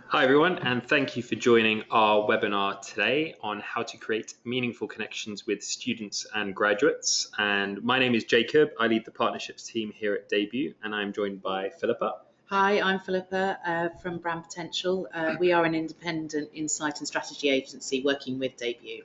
Hi everyone, and thank you for joining our webinar today on how to create meaningful connections with students and graduates. And my name is Jacob. I lead the partnerships team here at Debut, and I'm joined by Philippa. Hi, I'm Philippa from Brand Potential. We are an independent insight and strategy agency working with Debut.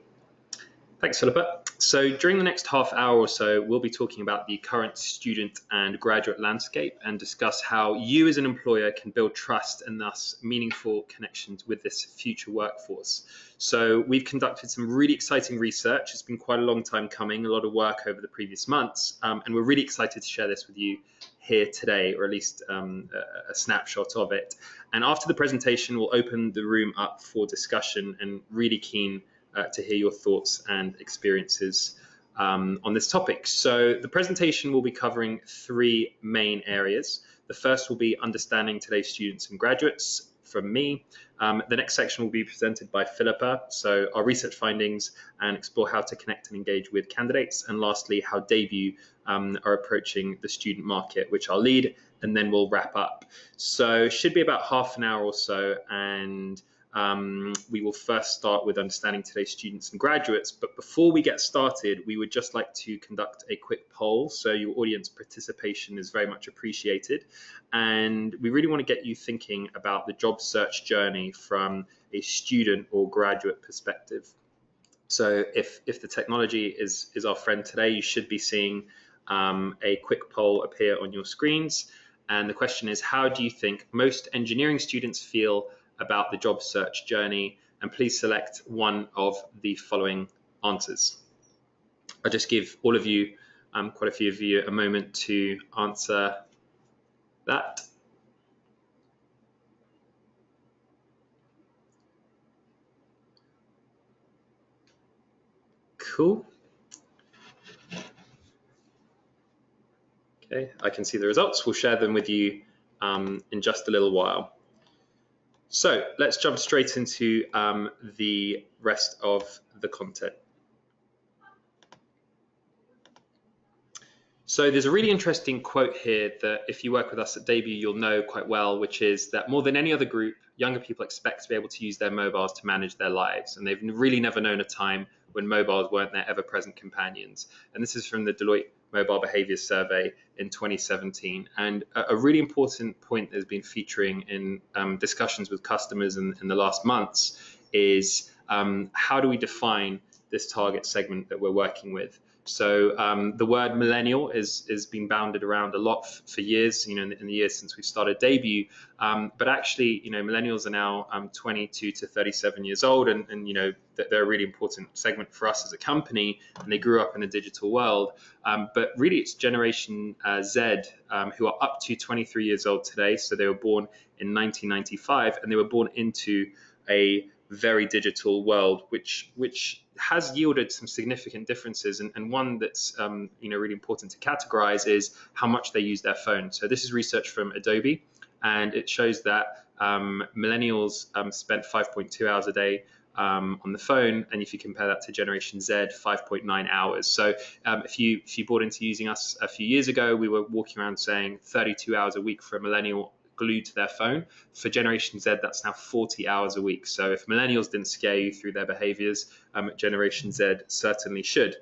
Thanks, Philippa. So during the next half hour or so, we'll be talking about the current student and graduate landscape and discuss how you as an employer can build trust and thus meaningful connections with this future workforce. So we've conducted some really exciting research. It's been quite a long time coming, a lot of work over the previous months, and we're really excited to share this with you here today, or at least a snapshot of it. And after the presentation, we'll open the room up for discussion, and really keen to hear your thoughts and experiences on this topic. So the presentation will be covering three main areas. The first will be understanding today's students and graduates from me. The next section will be presented by Philippa, so our research findings and explore how to connect and engage with candidates. And lastly, how Debut are approaching the student market, which I'll lead, and then we'll wrap up. So it should be about half an hour or so, and we will first start with understanding today's students and graduates. But before we get started, we would just like to conduct a quick poll. So your audience participation is very much appreciated. And we really want to get you thinking about the job search journey from a student or graduate perspective. So if the technology is our friend today, you should be seeing a quick poll appear on your screens. And the question is, how do you think most engineering students feel about the job search journey? And please select one of the following answers. I'll just give all of you, quite a few of you, a moment to answer that. Cool. Okay, I can see the results. We'll share them with you in just a little while. So let's jump straight into the rest of the content. So there's a really interesting quote here that if you work with us at Debut, you'll know quite well, which is that more than any other group, younger people expect to be able to use their mobiles to manage their lives. And they've really never known a time when mobiles weren't their ever-present companions. And this is from the Deloitte Mobile Behaviours Survey in 2017. And a really important point that has been featuring in discussions with customers in the last months is how do we define this target segment that we're working with? So the word millennial has been bounded around a lot for years, in the years since we've started Debut. But actually, millennials are now 22 to 37 years old, and they're a really important segment for us as a company, and they grew up in a digital world. But really, it's Generation Z who are up to 23 years old today. So they were born in 1995, and they were born into a very digital world, which has yielded some significant differences, and one that's really important to categorize is how much they use their phone. So this is research from Adobe, and it shows that millennials spent 5.2 hours a day on the phone, and if you compare that to Generation Z, 5.9 hours. So if you bought into using us a few years ago, we were walking around saying 32 hours a week for a millennial glued to their phone. For Generation Z, that's now 40 hours a week. So if millennials didn't scare you through their behaviors, Generation Z certainly should.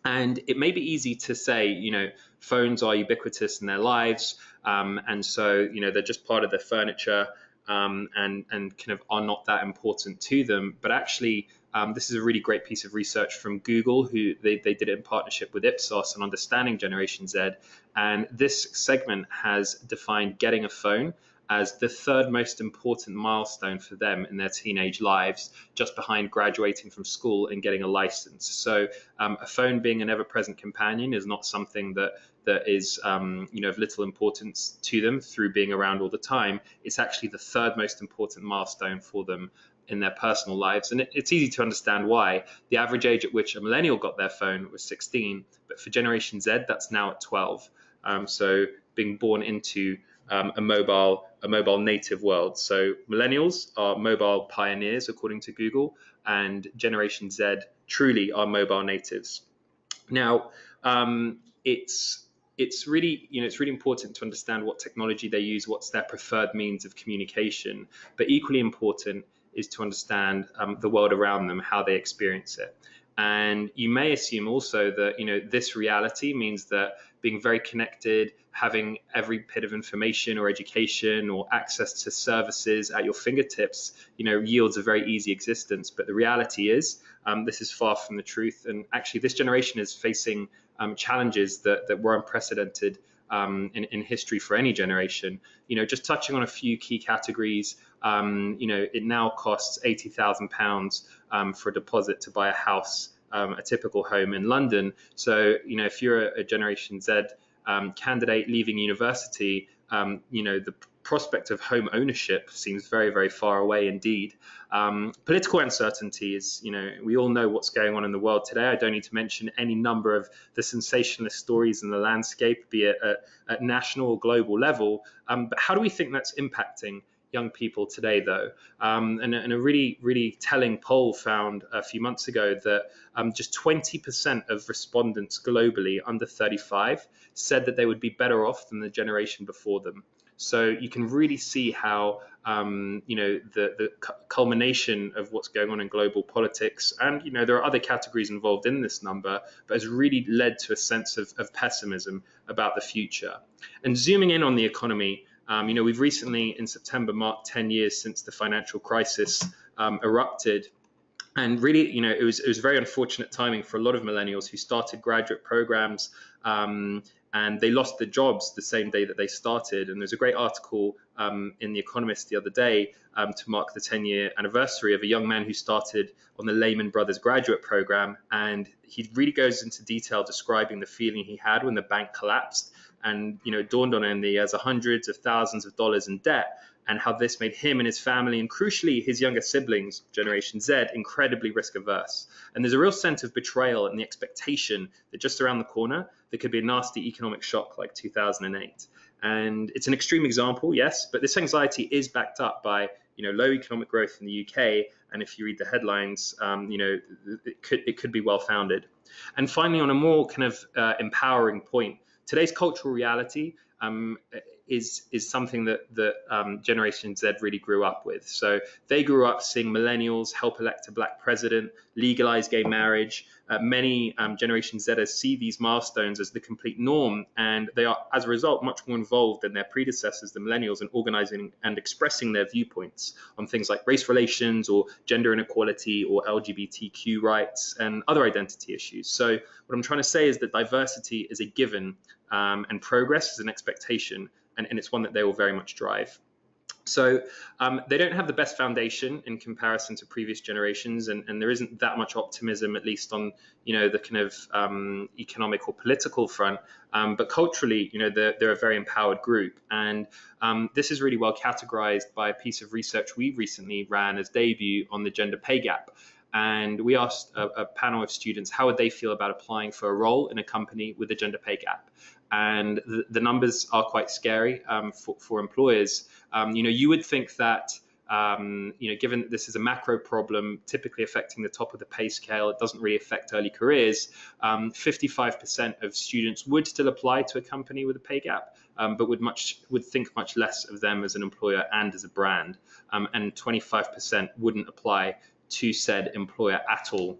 And it may be easy to say, phones are ubiquitous in their lives, and so they're just part of their furniture, and kind of are not that important to them. But actually, this is a really great piece of research from Google, who they did it in partnership with Ipsos on understanding Generation Z. And this segment has defined getting a phone as the third most important milestone for them in their teenage lives, just behind graduating from school and getting a license. So a phone being an ever-present companion is not something that is of little importance to them through being around all the time. It's actually the third most important milestone for them in their personal lives. And it's easy to understand why. The average age at which a millennial got their phone was 16, but for Generation Z, that's now at 12. So being born into a mobile native world. So millennials are mobile pioneers, according to Google, and Generation Z truly are mobile natives. Now, it's it's really, it's really important to understand what technology they use, what's their preferred means of communication. But equally important is to understand the world around them, how they experience it. And you may assume also that, this reality means that being very connected, having every bit of information or education or access to services at your fingertips, yields a very easy existence. But the reality is, this is far from the truth. And actually, this generation is facing challenges that were unprecedented in history for any generation. Just touching on a few key categories, it now costs £80,000 for a deposit to buy a house, a typical home in London. So, if you're a Generation Z candidate leaving university, the prospect of home ownership seems very, very far away indeed. Political uncertainty is, we all know what's going on in the world today. I don't need to mention any number of the sensationalist stories in the landscape, be it at national or global level. But how do we think that's impacting young people today, though? And a really, really telling poll found a few months ago that just 20% of respondents globally under 35 said that they would be better off than the generation before them. So you can really see how the culmination of what's going on in global politics, and there are other categories involved in this number, but has really led to a sense of pessimism about the future. And zooming in on the economy, we've recently in September marked 10 years since the financial crisis erupted. And really, it was very unfortunate timing for a lot of millennials who started graduate programs, and they lost their jobs the same day that they started. And there's a great article in The Economist the other day to mark the 10-year anniversary of a young man who started on the Lehman Brothers graduate program. And he really goes into detail describing the feeling he had when the bank collapsed. And, it dawned on him that he has hundreds of thousands of dollars in debt, and how this made him and his family, and crucially his younger siblings, Generation Z, incredibly risk averse. And there's a real sense of betrayal and the expectation that just around the corner, there could be a nasty economic shock like 2008. And it's an extreme example, yes, but this anxiety is backed up by, low economic growth in the UK. And if you read the headlines, it could be well founded. And finally, on a more kind of empowering point, today's cultural reality is something that Generation Z really grew up with. So they grew up seeing millennials help elect a black president, legalize gay marriage. Many Generation Zers see these milestones as the complete norm, and they are, as a result, much more involved than their predecessors, the millennials, in organizing and expressing their viewpoints on things like race relations or gender inequality or LGBTQ rights and other identity issues. So what I'm trying to say is that diversity is a given, and progress is an expectation, and it's one that they will very much drive. So they don't have the best foundation in comparison to previous generations, and there isn't that much optimism, at least on the kind of economic or political front. But culturally, they're a very empowered group, and this is really well categorized by a piece of research we recently ran as debut on the gender pay gap. And we asked a panel of students how would they feel about applying for a role in a company with a gender pay gap. And the numbers are quite scary for employers. You would think that, given that this is a macro problem, typically affecting the top of the pay scale, it doesn't really affect early careers. 55% of students would still apply to a company with a pay gap, but would think much less of them as an employer and as a brand. And 25% wouldn't apply to said employer at all,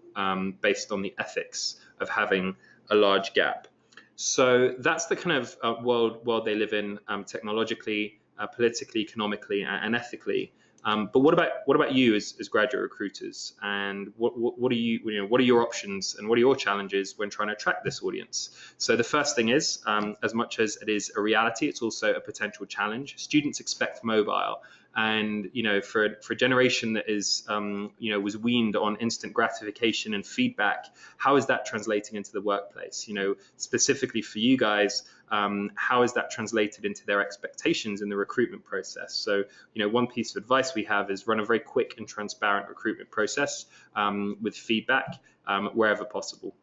based on the ethics of having a large gap. So that's the kind of world they live in, technologically, politically, economically, and ethically. But what about you as graduate recruiters? And what are your options and what are your challenges when trying to attract this audience? So the first thing is, as much as it is a reality, it's also a potential challenge. Students expect mobile. And for a generation that is was weaned on instant gratification and feedback, how is that translating into the workplace? Specifically for you guys, how is that translated into their expectations in the recruitment process? So one piece of advice we have is run a very quick and transparent recruitment process with feedback wherever possible.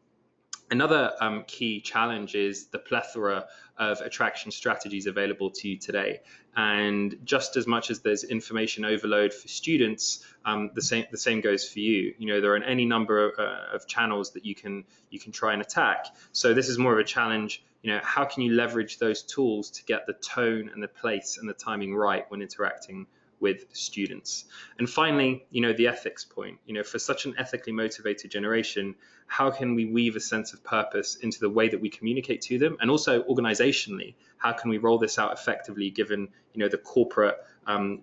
Another key challenge is the plethora of attraction strategies available to you today. And just as much as there's information overload for students, the same goes for you. There are any number of channels that you can try and attack. So this is more of a challenge. How can you leverage those tools to get the tone and the place and the timing right when interacting with students? And finally, the ethics point. For such an ethically motivated generation, how can we weave a sense of purpose into the way that we communicate to them? And also organizationally, how can we roll this out effectively given the corporate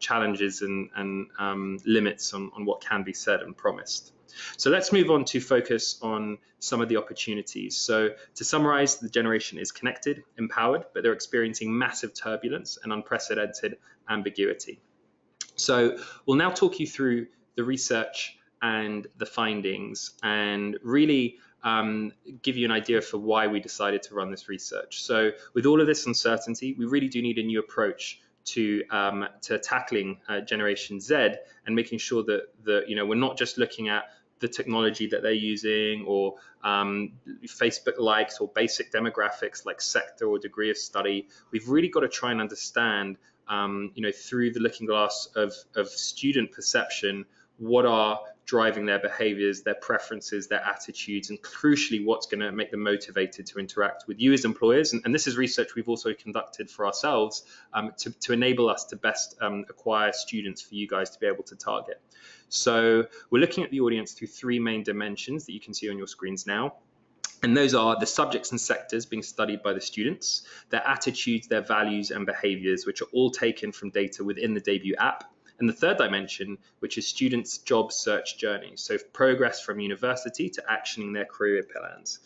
challenges and limits on what can be said and promised? So let's move on to focus on some of the opportunities. So to summarize, the generation is connected, empowered, but they're experiencing massive turbulence and unprecedented ambiguity. So we'll now talk you through the research and the findings and really give you an idea for why we decided to run this research. So with all of this uncertainty, we really do need a new approach to tackling Generation Z and making sure that we're not just looking at the technology that they're using or Facebook likes or basic demographics like sector or degree of study. We've really got to try and understand through the looking glass of student perception, what are driving their behaviors, their preferences, their attitudes, and crucially, what's going to make them motivated to interact with you as employers. And this is research we've also conducted for ourselves to enable us to best acquire students for you guys to be able to target. So we're looking at the audience through three main dimensions that you can see on your screens now. And those are the subjects and sectors being studied by the students, their attitudes, their values and behaviors, which are all taken from data within the Debut app. And the third dimension, which is students' job search journey. So progress from university to actioning their career plans.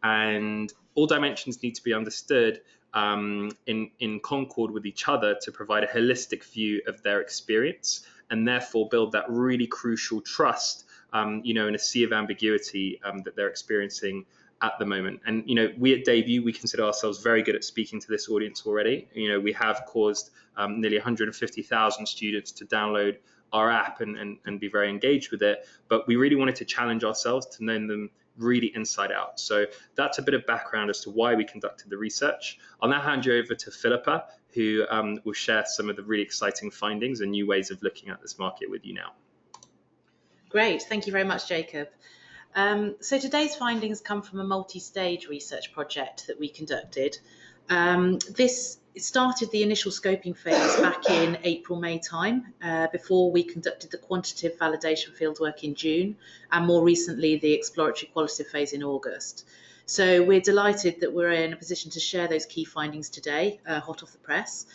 And all dimensions need to be understood in concord with each other to provide a holistic view of their experience and therefore build that really crucial trust, in a sea of ambiguity that they're experiencing at the moment. And we at Debut, we consider ourselves very good at speaking to this audience already. We have caused nearly 150,000 students to download our app and be very engaged with it, but we really wanted to challenge ourselves to know them really inside out. So that's a bit of background as to why we conducted the research. I'll now hand you over to Philippa, who will share some of the really exciting findings and new ways of looking at this market with you now. Great, thank you very much, Jacob. So today's findings come from a multi-stage research project that we conducted. This started the initial scoping phase back in April-May time, before we conducted the quantitative validation fieldwork in June, and more recently the exploratory qualitative phase in August. So we're delighted that we're in a position to share those key findings today, hot off the press.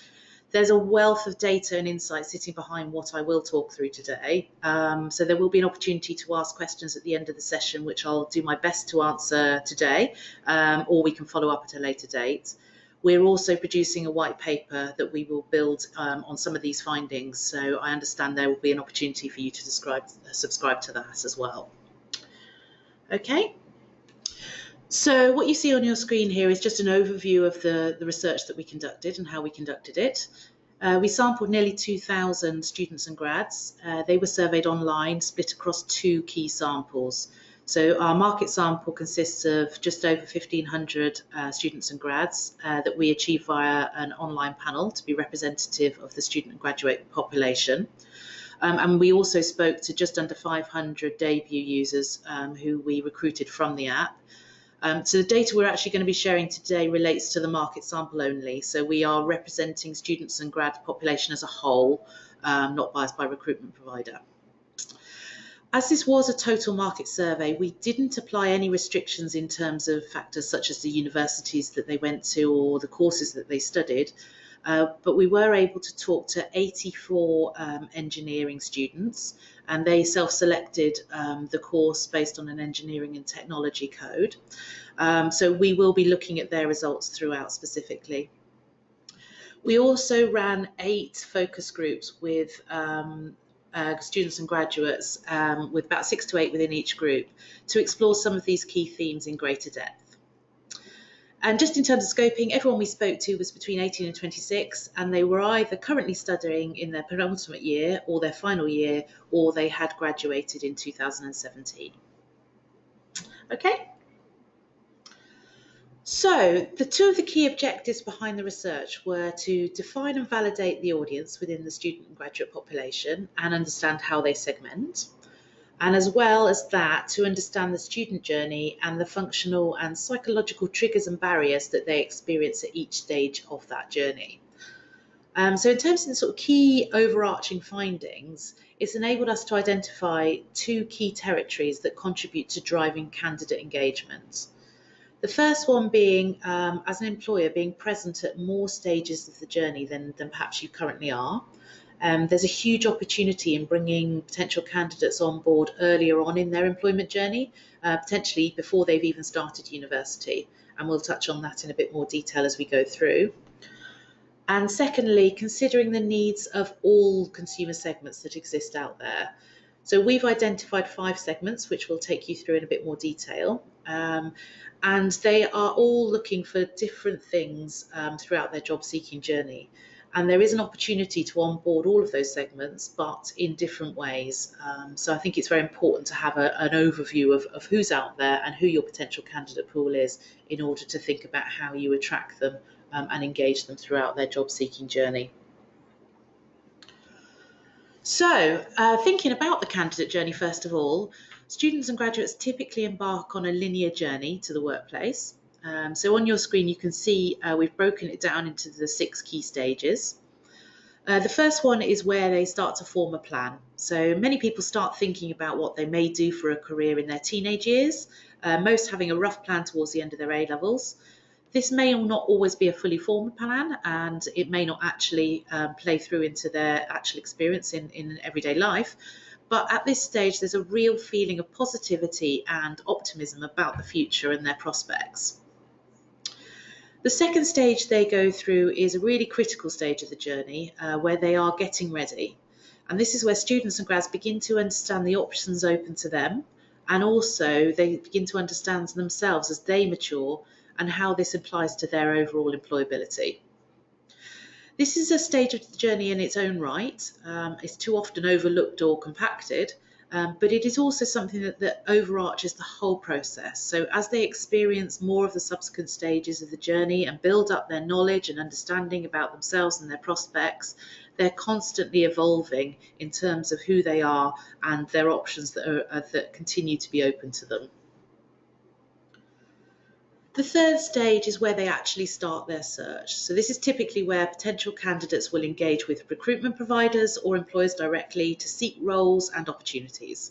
There's a wealth of data and insight sitting behind what I will talk through today. So there will be an opportunity to ask questions at the end of the session, which I'll do my best to answer today, or we can follow up at a later date. We're also producing a white paper that we will build on some of these findings. So I understand there will be an opportunity for you to subscribe to that as well. Okay. So what you see on your screen here is just an overview of the research that we conducted and how we conducted it. We sampled nearly 2,000 students and grads. They were surveyed online, split across two key samples. So our market sample consists of just over 1,500 students and grads that we achieved via an online panel to be representative of the student and graduate population. And we also spoke to just under 500 Debut users who we recruited from the app. So the data we're actually going to be sharing today relates to the market sample only. So we are representing students and grad population as a whole, not biased by recruitment provider. As this was a total market survey, we didn't apply any restrictions in terms of factors such as the universities that they went to or the courses that they studied. But we were able to talk to 84 engineering students, and they self-selected the course based on an engineering and technology code. So we will be looking at their results throughout specifically. We also ran 8 focus groups with students and graduates, with about 6 to 8 within each group, to explore some of these key themes in greater depth. And just in terms of scoping, everyone we spoke to was between 18 and 26, and they were either currently studying in their penultimate year or their final year, or they had graduated in 2017. Okay. So, the two of the key objectives behind the research were to define and validate the audience within the student and graduate population and understand how they segment, and as well as that, to understand the student journey and the functional and psychological triggers and barriers that they experience at each stage of that journey. So in terms of the sort of key overarching findings, it's enabled us to identify two key territories that contribute to driving candidate engagement. The first one being, as an employer, being present at more stages of the journey than perhaps you currently are. There's a huge opportunity in bringing potential candidates on board earlier on in their employment journey, potentially before they've even started university. And we'll touch on that in a bit more detail as we go through. And secondly, considering the needs of all consumer segments that exist out there. So we've identified 5 segments, which we'll take you through in a bit more detail. And they are all looking for different things throughout their job seeking journey. And there is an opportunity to onboard all of those segments, but in different ways. So I think it's very important to have an overview of who's out there and who your potential candidate pool is in order to think about how you attract them and engage them throughout their job seeking journey. So, thinking about the candidate journey, first of all, students and graduates typically embark on a linear journey to the workplace. So on your screen, you can see we've broken it down into the 6 key stages. The first one is where they start to form a plan. So many people start thinking about what they may do for a career in their teenage years, most having a rough plan towards the end of their A-levels. This may not always be a fully formed plan, and it may not actually play through into their actual experience in everyday life. But at this stage, there's a real feeling of positivity and optimism about the future and their prospects. The second stage they go through is a really critical stage of the journey where they are getting ready. And this is where students and grads begin to understand the options open to them, and also they begin to understand themselves as they mature and how this applies to their overall employability. This is a stage of the journey in its own right. It's too often overlooked or compacted, but it is also something that overarches the whole process. So as they experience more of the subsequent stages of the journey and build up their knowledge and understanding about themselves and their prospects, they're constantly evolving in terms of who they are and their options that continue to be open to them. The third stage is where they actually start their search. So this is typically where potential candidates will engage with recruitment providers or employers directly to seek roles and opportunities.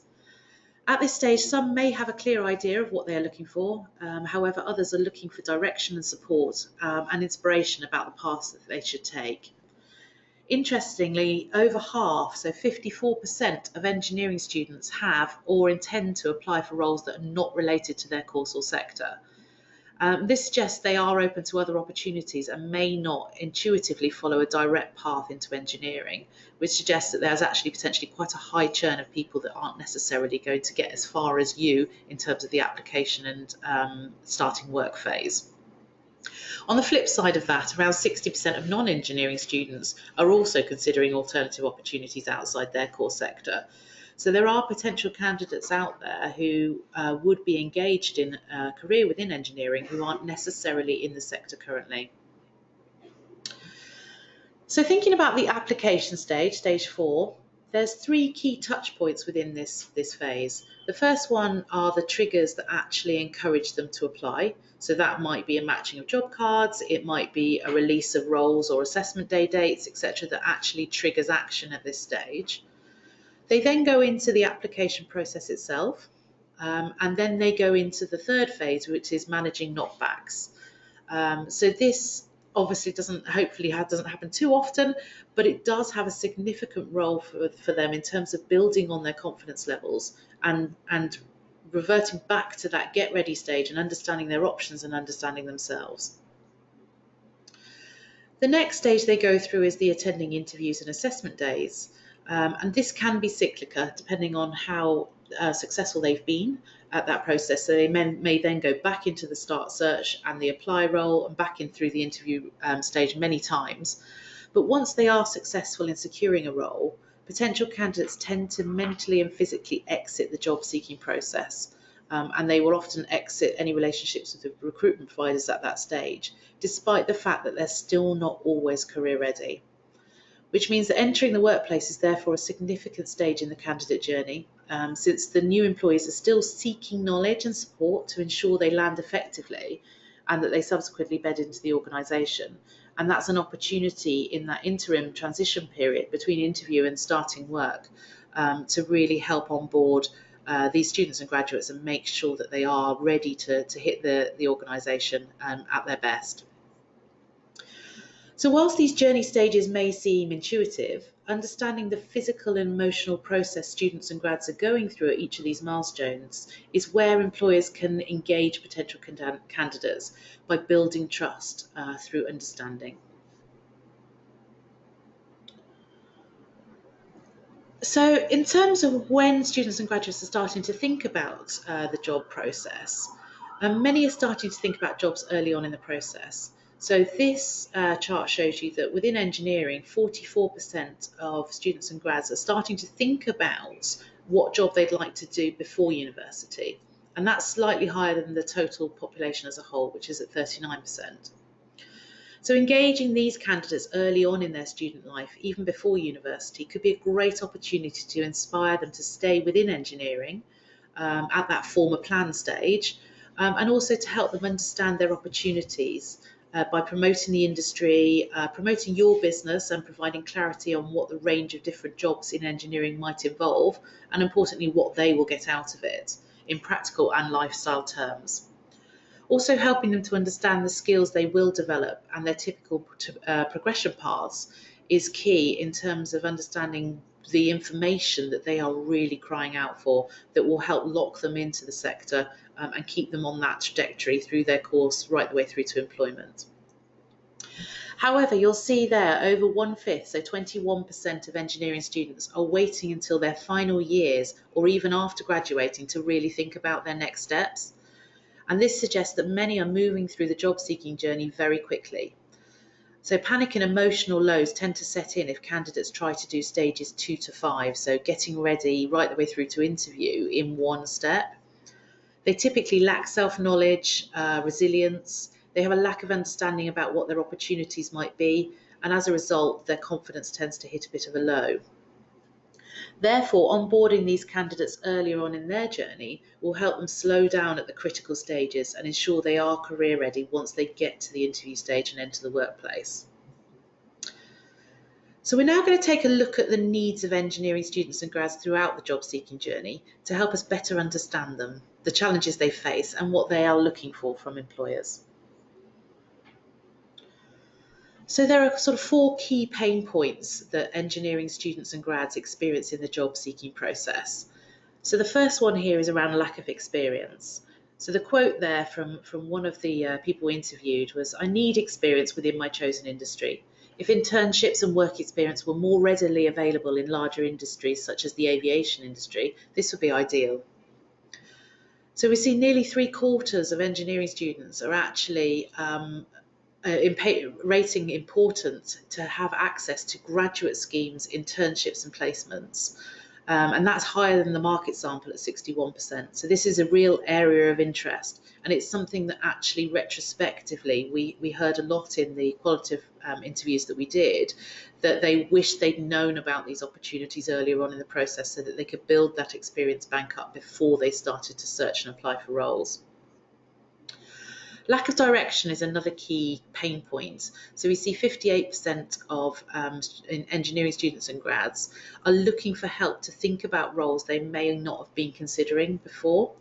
At this stage, some may have a clear idea of what they are looking for. However, others are looking for direction and support and inspiration about the paths that they should take. Interestingly, over half, so 54% of engineering students have or intend to apply for roles that are not related to their course or sector. This suggests they are open to other opportunities and may not intuitively follow a direct path into engineering, which suggests that there's actually potentially quite a high churn of people that aren't necessarily going to get as far as you in terms of the application and starting work phase. On the flip side of that, around 60% of non-engineering students are also considering alternative opportunities outside their core sector. So there are potential candidates out there who would be engaged in a career within engineering who aren't necessarily in the sector currently. So thinking about the application stage, stage 4, there's 3 key touch points within this phase. The first one are the triggers that actually encourage them to apply. So that might be a matching of job cards, it might be a release of roles or assessment day dates, etc., that actually triggers action at this stage. They then go into the application process itself, and then they go into the third phase, which is managing knockbacks. So this obviously doesn't happen too often, but it does have a significant role for them in terms of building on their confidence levels and reverting back to that get ready stage and understanding their options and understanding themselves. The next stage they go through is the attending interviews and assessment days. And this can be cyclical depending on how successful they've been at that process. So they may then go back into the start search and the apply role and back in through the interview stage many times. But once they are successful in securing a role, potential candidates tend to mentally and physically exit the job seeking process. and they will often exit any relationships with the recruitment providers at that stage, despite the fact that they're still not always career ready. Which means that entering the workplace is therefore a significant stage in the candidate journey, since the new employees are still seeking knowledge and support to ensure they land effectively and that they subsequently bed into the organisation. And that's an opportunity in that interim transition period between interview and starting work, to really help onboard these students and graduates and make sure that they are ready to hit the organisation at their best. So whilst these journey stages may seem intuitive, understanding the physical and emotional process students and grads are going through at each of these milestones is where employers can engage potential candidates by building trust through understanding. So in terms of when students and graduates are starting to think about the job process, many are starting to think about jobs early on in the process. So this chart shows you that within engineering, 44% of students and grads are starting to think about what job they'd like to do before university. And that's slightly higher than the total population as a whole, which is at 39%. So engaging these candidates early on in their student life, even before university, could be a great opportunity to inspire them to stay within engineering at that former plan stage, and also to help them understand their opportunities by promoting the industry, promoting your business and providing clarity on what the range of different jobs in engineering might involve, and importantly, what they will get out of it in practical and lifestyle terms. Also helping them to understand the skills they will develop and their typical progression paths is key in terms of understanding the information that they are really crying out for that will help lock them into the sector and keep them on that trajectory through their course right the way through to employment. However, you'll see there over 1/5, so 21% of engineering students are waiting until their final years or even after graduating to really think about their next steps. And this suggests that many are moving through the job seeking journey very quickly. So panic and emotional lows tend to set in if candidates try to do stages 2 to 5, so getting ready right the way through to interview in one step. They typically lack self-knowledge, resilience, they have a lack of understanding about what their opportunities might be, and as a result, their confidence tends to hit a bit of a low. Therefore, onboarding these candidates earlier on in their journey will help them slow down at the critical stages and ensure they are career ready once they get to the interview stage and enter the workplace. So we're now going to take a look at the needs of engineering students and grads throughout the job seeking journey to help us better understand them, the challenges they face, and what they are looking for from employers. So there are sort of 4 key pain points that engineering students and grads experience in the job seeking process. So the first one here is around lack of experience. So the quote there from one of the people we interviewed was, "I need experience within my chosen industry. If internships and work experience were more readily available in larger industries such as the aviation industry, this would be ideal." So we see nearly 3/4 of engineering students are actually rating important to have access to graduate schemes, internships and placements. And that's higher than the market sample at 61%. So this is a real area of interest. And it's something that actually retrospectively, we heard a lot in the qualitative interviews that we did, that they wish they'd known about these opportunities earlier on in the process so that they could build that experience bank up before they started to search and apply for roles. Lack of direction is another key pain point. So we see 58% of engineering students and grads are looking for help to think about roles they may not have been considering before.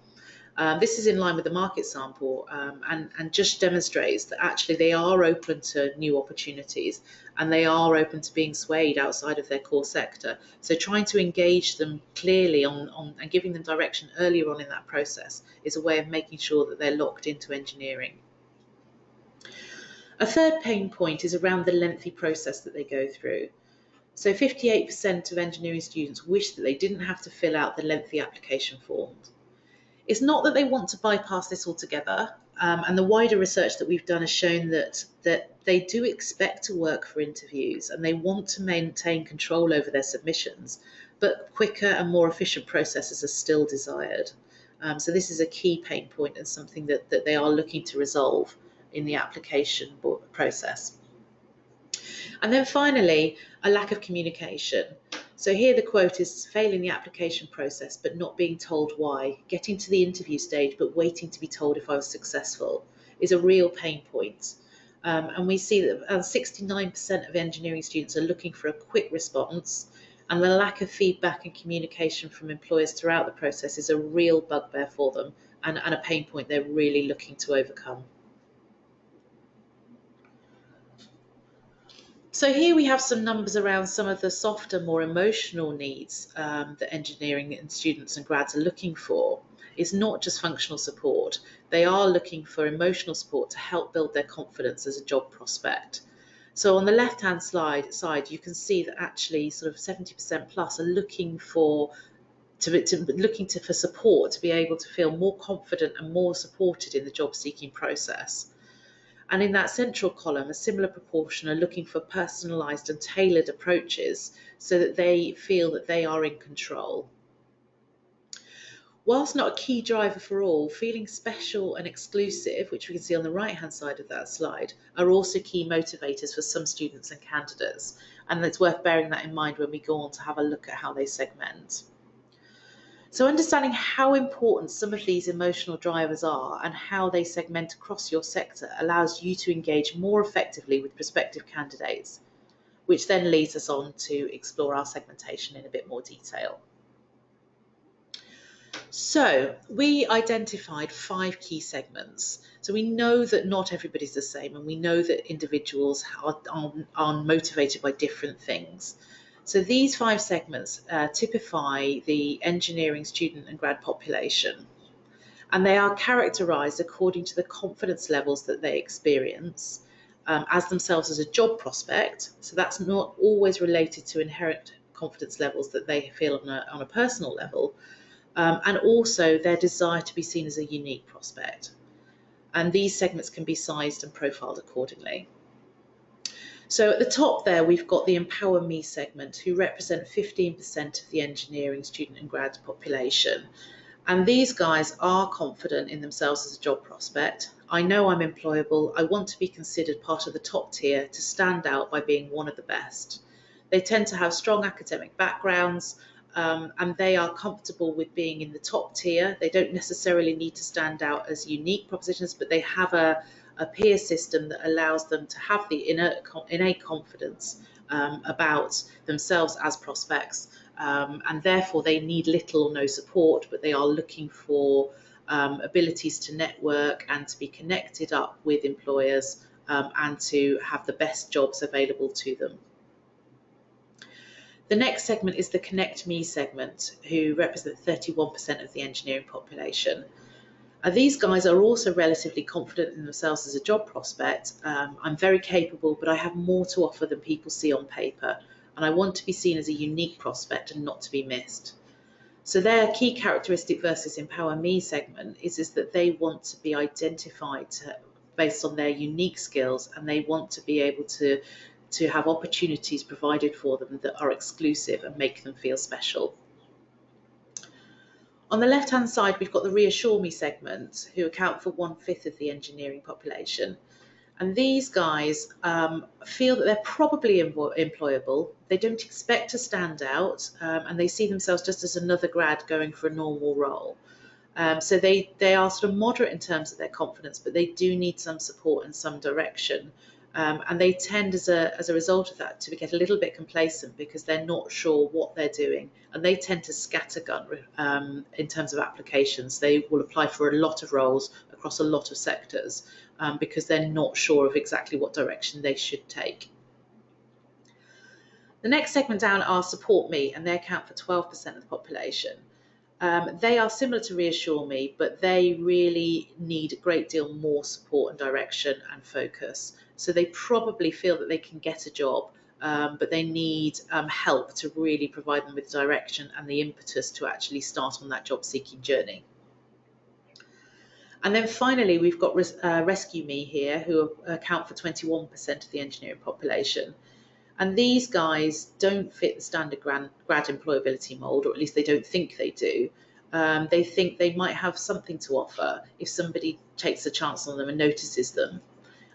This is in line with the market sample and just demonstrates that actually they are open to new opportunities and they are open to being swayed outside of their core sector. So trying to engage them clearly on and giving them direction earlier on in that process is a way of making sure that they're locked into engineering. A third pain point is around the lengthy process that they go through. So 58% of engineering students wish that they didn't have to fill out the lengthy application forms. It's not that they want to bypass this altogether, and the wider research that we've done has shown that they do expect to work for interviews and they want to maintain control over their submissions, but quicker and more efficient processes are still desired. So this is a key pain point and something that they are looking to resolve in the application process. And then finally, a lack of communication. So here the quote is failing the application process but not being told why, getting to the interview stage but waiting to be told if I was successful is a real pain point. And we see that 69% of engineering students are looking for a quick response, and the lack of feedback and communication from employers throughout the process is a real bugbear for them and a pain point they're really looking to overcome. So here we have some numbers around some of the softer, more emotional needs that engineering and students and grads are looking for. It's not just functional support. They are looking for emotional support to help build their confidence as a job prospect. So on the left-hand side, you can see that actually sort of 70% plus are looking for support to be able to feel more confident and more supported in the job seeking process. And in that central column, a similar proportion are looking for personalised and tailored approaches so that they feel that they are in control. Whilst not a key driver for all, feeling special and exclusive, which we can see on the right-hand side of that slide, are also key motivators for some students and candidates. And it's worth bearing that in mind when we go on to have a look at how they segment. So understanding how important some of these emotional drivers are and how they segment across your sector allows you to engage more effectively with prospective candidates, which then leads us on to explore our segmentation in a bit more detail. So we identified 5 key segments. So we know that not everybody's the same, and we know that individuals are motivated by different things. So these 5 segments typify the engineering student and grad population, and they are characterised according to the confidence levels that they experience as themselves as a job prospect. So that's not always related to inherent confidence levels that they feel on a personal level, and also their desire to be seen as a unique prospect. And these segments can be sized and profiled accordingly. So at the top there, we've got the Empower Me segment, who represent 15% of the engineering student and grad population. And these guys are confident in themselves as a job prospect. I know I'm employable. I want to be considered part of the top tier to stand out by being one of the best. They tend to have strong academic backgrounds, and they are comfortable with being in the top tier. They don't necessarily need to stand out as unique propositions, but they have a peer system that allows them to have the innate confidence about themselves as prospects, and therefore they need little or no support, but they are looking for abilities to network and to be connected up with employers and to have the best jobs available to them. The next segment is the Connect Me segment, who represent 31% of the engineering population. These guys are also relatively confident in themselves as a job prospect. I'm very capable, but I have more to offer than people see on paper, and I want to be seen as a unique prospect and not to be missed. So their key characteristic versus Empower Me segment is that they want to be identified based on their unique skills, and they want to be able to have opportunities provided for them that are exclusive and make them feel special. On the left-hand side, we've got the Reassure Me segment, who account for 1/5 of the engineering population. And these guys feel that they're probably employable. They don't expect to stand out, and they see themselves just as another grad going for a normal role. So they are sort of moderate in terms of their confidence, but they do need some support and some direction. And they tend, as a result of that, to get a little bit complacent because they're not sure what they're doing, and they tend to scattergun in terms of applications. They will apply for a lot of roles across a lot of sectors because they're not sure of exactly what direction they should take. The next segment down are Support Me, and they account for 12% of the population. They are similar to Reassure Me, but they really need a great deal more support and direction and focus. So they probably feel that they can get a job, but they need help to really provide them with direction and the impetus to actually start on that job seeking journey. And then finally, we've got Rescue Me here, who account for 21% of the engineering population. And these guys don't fit the standard grad employability mould, or at least they don't think they do. They think they might have something to offer if somebody takes a chance on them and notices them.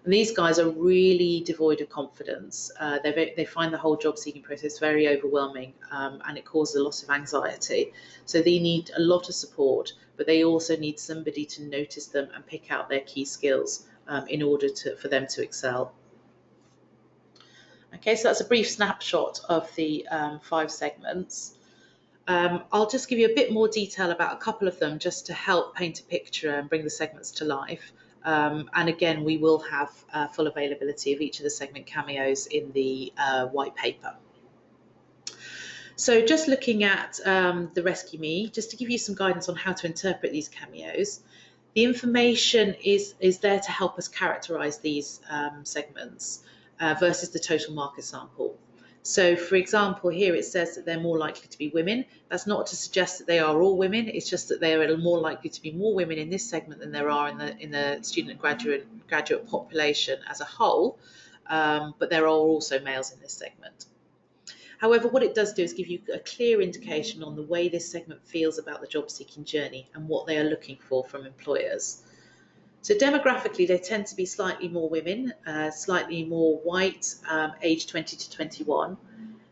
And these guys are really devoid of confidence. They find the whole job seeking process very overwhelming, and it causes a lot of anxiety. So they need a lot of support, but they also need somebody to notice them and pick out their key skills in order for them to excel. Okay, so that's a brief snapshot of the 5 segments. I'll just give you a bit more detail about a couple of them just to help paint a picture and bring the segments to life. And again, we will have full availability of each of the segment cameos in the white paper. So just looking at the Rescue Me, just to give you some guidance on how to interpret these cameos, the information is there to help us characterise these segments versus the total market sample. So, for example, here it says that they're more likely to be women. That's not to suggest that they are all women. It's just that they are more likely to be more women in this segment than there are in the student and graduate population as a whole. But there are also males in this segment. However, what it does do is give you a clear indication on the way this segment feels about the job seeking journey and what they are looking for from employers. So demographically, they tend to be slightly more women, slightly more white, aged 20 to 21.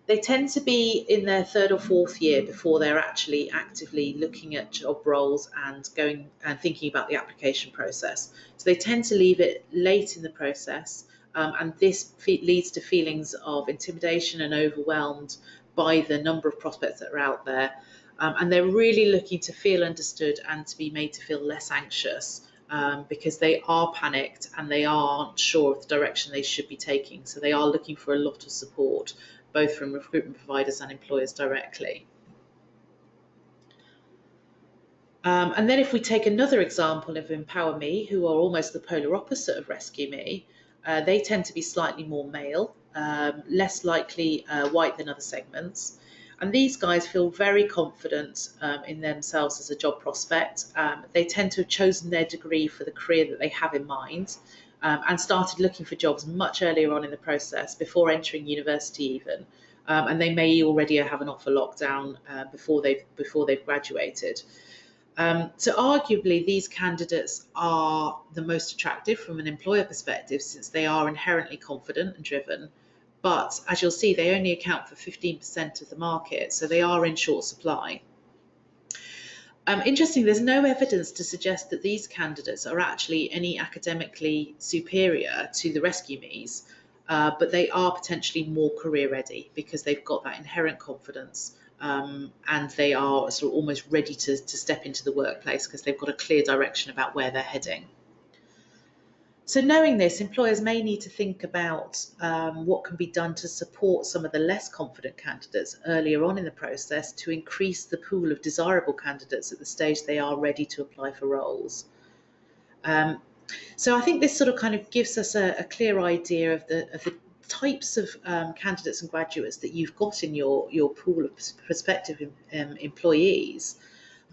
They tend to be in their 3rd or 4th year before they're actually actively looking at job roles and going and thinking about the application process. So they tend to leave it late in the process, and this leads to feelings of intimidation and overwhelmed by the number of prospects that are out there. And they're really looking to feel understood and to be made to feel less anxious. Because they are panicked and they aren't sure of the direction they should be taking. So they are looking for a lot of support, both from recruitment providers and employers directly. And then if we take another example of Empower Me, who are almost the polar opposite of Rescue Me, they tend to be slightly more male, less likely white than other segments. And these guys feel very confident in themselves as a job prospect. They tend to have chosen their degree for the career that they have in mind, and started looking for jobs much earlier on in the process, before entering university even. And they may already have an offer locked down before they've graduated. So arguably, these candidates are the most attractive from an employer perspective, since they are inherently confident and driven. But as you'll see, they only account for 15% of the market, so they are in short supply. Interestingly, there's no evidence to suggest that these candidates are actually any academically superior to the Rescue Me's, but they are potentially more career ready because they've got that inherent confidence, and they are sort of almost ready to step into the workplace because they've got a clear direction about where they're heading. So knowing this, employers may need to think about what can be done to support some of the less confident candidates earlier on in the process to increase the pool of desirable candidates at the stage they are ready to apply for roles. So I think this sort of kind of gives us a clear idea of the types of candidates and graduates that you've got in your pool of prospective employees.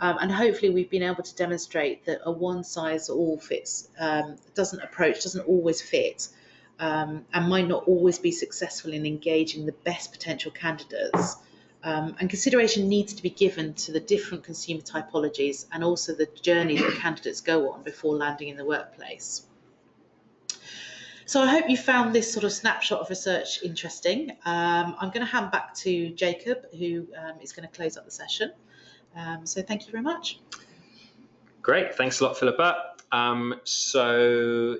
And hopefully we've been able to demonstrate that a one-size-all-fits doesn't always fit, and might not always be successful in engaging the best potential candidates. And consideration needs to be given to the different consumer typologies and also the journey that candidates go on before landing in the workplace. So I hope you found this sort of snapshot of research interesting. I'm going to hand back to Jacob, who is going to close up the session. So thank you very much. Great, thanks a lot, Philippa. So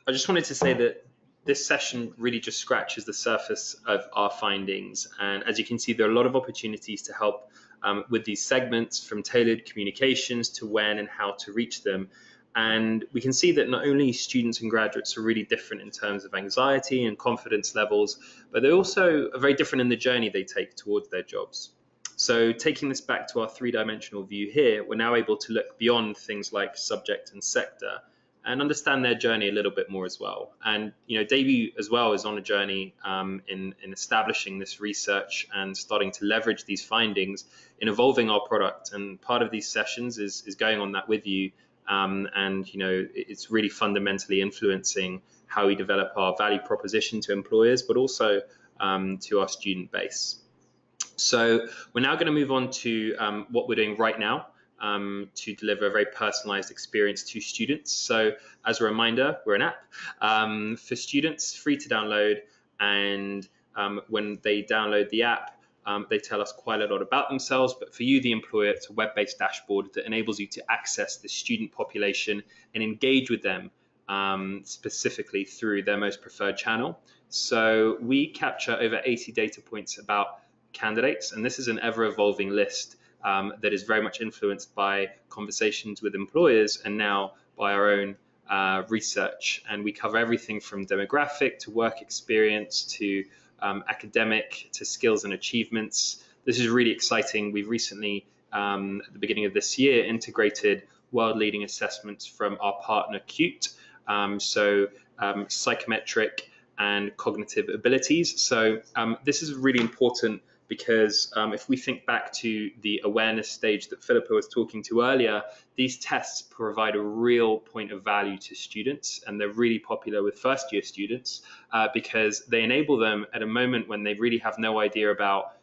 I just wanted to say that this session really just scratches the surface of our findings. And as you can see, there are a lot of opportunities to help with these segments, from tailored communications to when and how to reach them. And we can see that not only students and graduates are really different in terms of anxiety and confidence levels, but they also are very different in the journey they take towards their jobs. So taking this back to our 3-dimensional view here, we're now able to look beyond things like subject and sector and understand their journey a little bit more as well. And Debut as well is on a journey in establishing this research and starting to leverage these findings in evolving our product. And part of these sessions is going on that with you. And it's really fundamentally influencing how we develop our value proposition to employers, but also to our student base. So we're now going to move on to what we're doing right now. to deliver a very personalized experience to students. So as a reminder, we're an app for students, free to download. And when they download the app, they tell us quite a lot about themselves. But for you, the employer, it's a web-based dashboard that enables you to access the student population and engage with them specifically through their most preferred channel. So we capture over 80 data points about candidates, and this is an ever-evolving list that is very much influenced by conversations with employers and now by our own research. And we cover everything from demographic to work experience to academic to skills and achievements. This is really exciting. We've recently, at the beginning of this year, integrated world-leading assessments from our partner Qt, psychometric and cognitive abilities. So this is really important because if we think back to the awareness stage that Philippa was talking to earlier, these tests provide a real point of value to students, and they're really popular with first-year students because they enable them at a moment when they really have no idea about,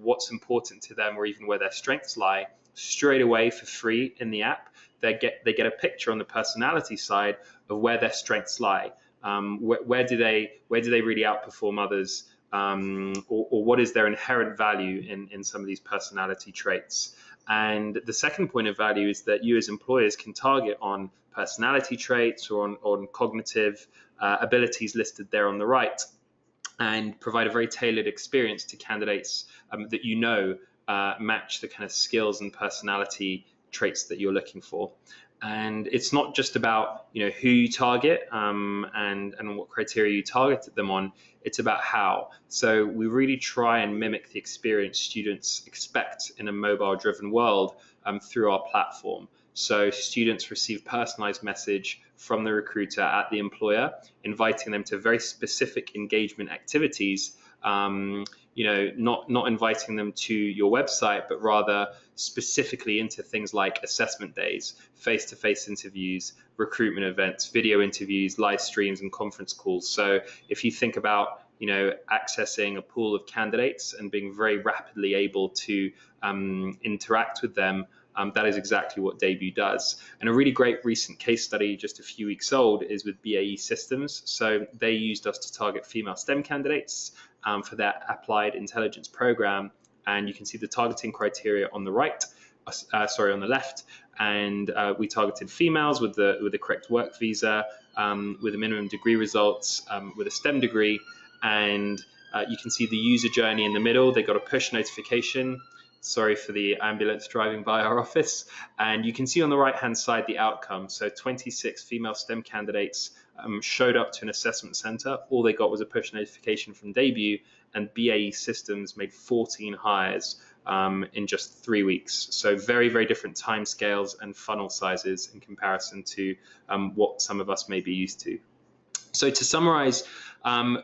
what's important to them or even where their strengths lie. Straight away for free in the app, they get a picture on the personality side of where their strengths lie. Where do they really outperform others? Or what is their inherent value in some of these personality traits. And the second point of value is that you as employers can target on personality traits or on cognitive abilities listed there on the right, and provide a very tailored experience to candidates that match the kind of skills and personality traits that you're looking for. And it's not just about who you target and what criteria you target them on. It's about how. So we really try and mimic the experience students expect in a mobile-driven world through our platform. So students receive personalized message from the recruiter at the employer, inviting them to very specific engagement activities. Not inviting them to your website, but rather specifically into things like assessment days, face-to-face interviews, recruitment events, video interviews, live streams, and conference calls. So if you think about accessing a pool of candidates and being very rapidly able to interact with them, that is exactly what Debut does. And a really great recent case study, just a few weeks old, is with BAE Systems. So they used us to target female STEM candidates for their applied intelligence program. And you can see the targeting criteria on the on the left. And we targeted females with the correct work visa, with a minimum degree results, with a STEM degree. And you can see the user journey in the middle. They got a push notification. Sorry for the ambulance driving by our office. And you can see on the right-hand side the outcome. So 26 female STEM candidates showed up to an assessment center. All they got was a push notification from Debut, and BAE Systems made 14 hires in just 3 weeks. So very, very different timescales and funnel sizes in comparison to what some of us may be used to. So to summarize,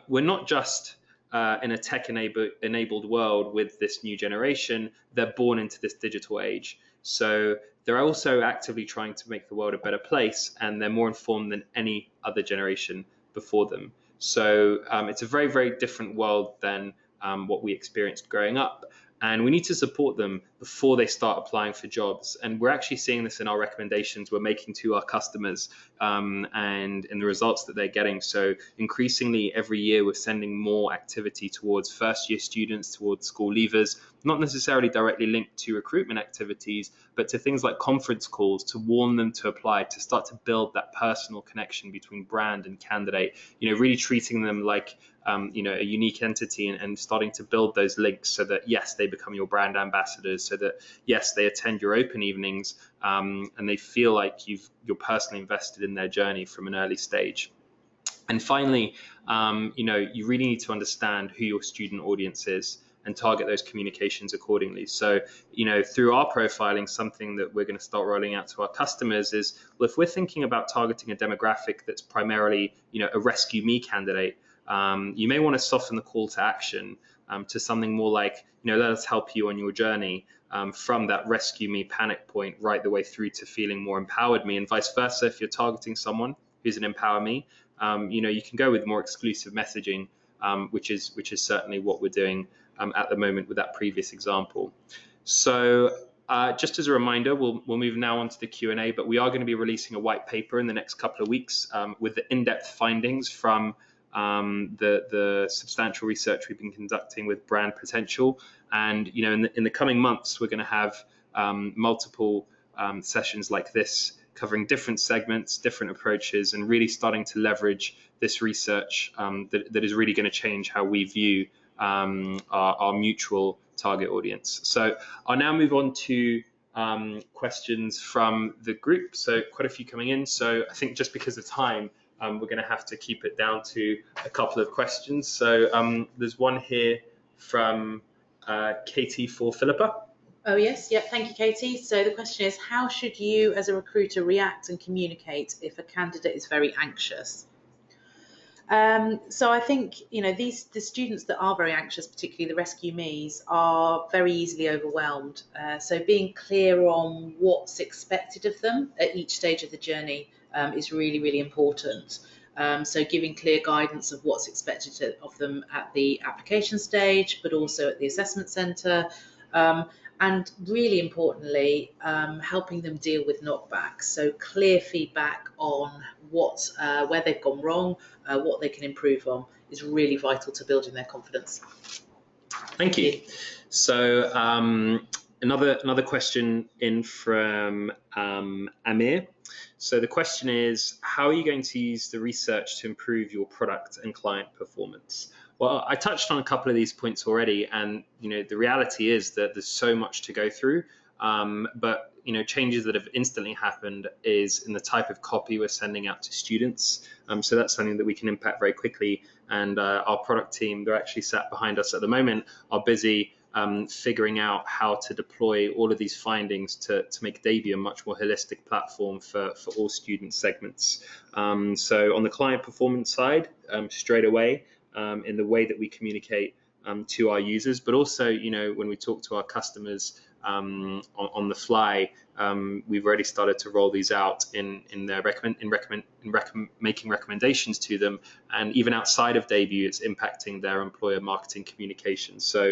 we're not just in a tech-enabled world with this new generation. They're born into this digital age. So they're also actively trying to make the world a better place, and they're more informed than any other generation before them. So it's a very, very different world than what we experienced growing up. And we need to support them before they start applying for jobs. And we're actually seeing this in our recommendations we're making to our customers and in the results that they're getting. So increasingly every year we're sending more activity towards first year students, towards school leavers, not necessarily directly linked to recruitment activities, but to things like conference calls to warn them to apply, to start to build that personal connection between brand and candidate, really treating them like a unique entity and starting to build those links so that, yes, they become your brand ambassadors, so that, yes, they attend your open evenings and they feel like you're personally invested in their journey from an early stage. And finally, you really need to understand who your student audience is and target those communications accordingly. So, through our profiling, something that we're going to start rolling out to our customers is, well, if we're thinking about targeting a demographic that's primarily, a rescue me candidate, you may want to soften the call to action to something more like, let us help you on your journey from that rescue me panic point right the way through to feeling more empowered me, and vice versa. If you're targeting someone who's an empower me, you can go with more exclusive messaging, which is certainly what we're doing at the moment with that previous example. So just as a reminder, we'll move now on to the Q&A, but we are going to be releasing a white paper in the next couple of weeks with the in-depth findings from the substantial research we've been conducting with brand potential. And in the coming months, we're going to have multiple sessions like this covering different segments, different approaches, and really starting to leverage this research that is really going to change how we view our mutual target audience. So I'll now move on to questions from the group. So quite a few coming in. So I think just because of time, we're going to have to keep it down to a couple of questions. So there's one here from Katie for Philippa. Oh, yes. Yeah. Thank you, Katie. So the question is, how should you as a recruiter react and communicate if a candidate is very anxious? So I think, the students that are very anxious, particularly the rescue me's, are very easily overwhelmed. So being clear on what's expected of them at each stage of the journey is really, really important. So giving clear guidance of what's expected of them at the application stage, but also at the assessment centre. And really importantly, helping them deal with knockbacks. So clear feedback on where they've gone wrong, what they can improve on is really vital to building their confidence. Thank you. So another question in from Amir. So the question is, how are you going to use the research to improve your product and client performance? Well, I touched on a couple of these points already, and the reality is that there's so much to go through. But changes that have instantly happened is in the type of copy we're sending out to students. So that's something that we can impact very quickly. And our product team, they're actually sat behind us at the moment, are busy figuring out how to deploy all of these findings to make Debut a much more holistic platform for all student segments. So on the client performance side, straight away, in the way that we communicate to our users, but also, when we talk to our customers on the fly, we've already started to roll these out in making recommendations to them, and even outside of Debut, it's impacting their employer marketing communication. So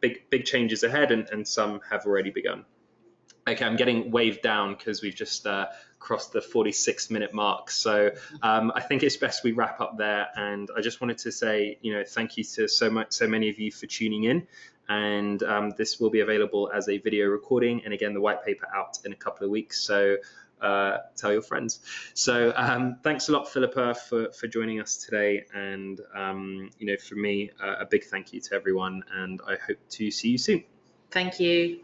big changes ahead, and some have already begun. Okay, I'm getting waved down because we've just crossed the 46-minute mark. So I think it's best we wrap up there. And I just wanted to say, thank you to so many of you for tuning in. And this will be available as a video recording. And again, the white paper out in a couple of weeks. So tell your friends. So thanks a lot, Philippa, for joining us today. And, for me, a big thank you to everyone. And I hope to see you soon. Thank you.